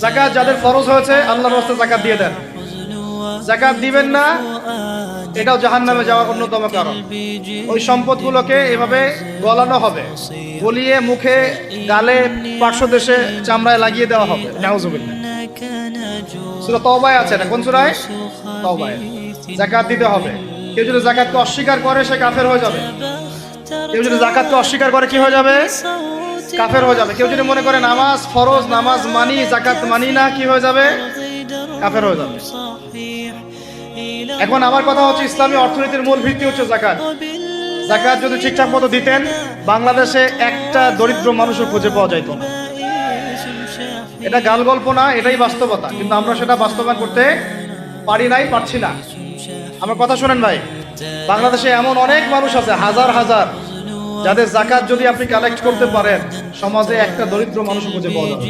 যাকাত যাদের ফরজ হয়েছে আল্লাহর রাস্তায় যাকাত দিয়ে দেন। যাকাত দিবেন না, এটাও জাহান্নামে যাওয়ার অন্যতম কারণ। ওই সম্পদগুলোকে এভাবে গলানো হবে, গলিয়ে মুখে, গালে, পার্শ্বদেশে, চামড়ায় লাগিয়ে দেওয়া হবে। নাউজুবিল্লাহ। সূরা তওবায় আছে, এটা কোন সূরায়? তওবায়। যাকাত দিতে হবে। কেউ যদি যাকাতকে অস্বীকার করে সে কাফের হয়ে যাবে। কেউ যদি যাকাতকে অস্বীকার করে কি হয়ে যাবে? কাফের হয়ে যাবে। কেউ যদি মনে করে নামাজ ফরজ, নামাজ মানি, যাকাত মানি না, কি হয়ে যাবে? কাফের হয়ে যাবে। এখন আমার কথা হচ্ছে, ইসলামী অর্থনীতির মূল ভিত্তি হচ্ছে যাকাত। যাকাত যদি ঠিকঠাক মতো দিতেন, বাংলাদেশে একটা দরিদ্র মানুষও খুঁজে পাওয়া যেত না। এটা গাল গল্প না, এটাই বাস্তবতা। কিন্তু আমরা সেটা বাস্তবায়ন করতে পারি নাই, পারছি না। আমার কথা শোনেন ভাই, বাংলাদেশে এমন অনেক মানুষ আছে, হাজার হাজার, যাদের যাকাত যদি আপনি কালেক্ট করতে পারেন, সমাজে একটা দরিদ্র মানুষও খুঁজে পাওয়া যাবে।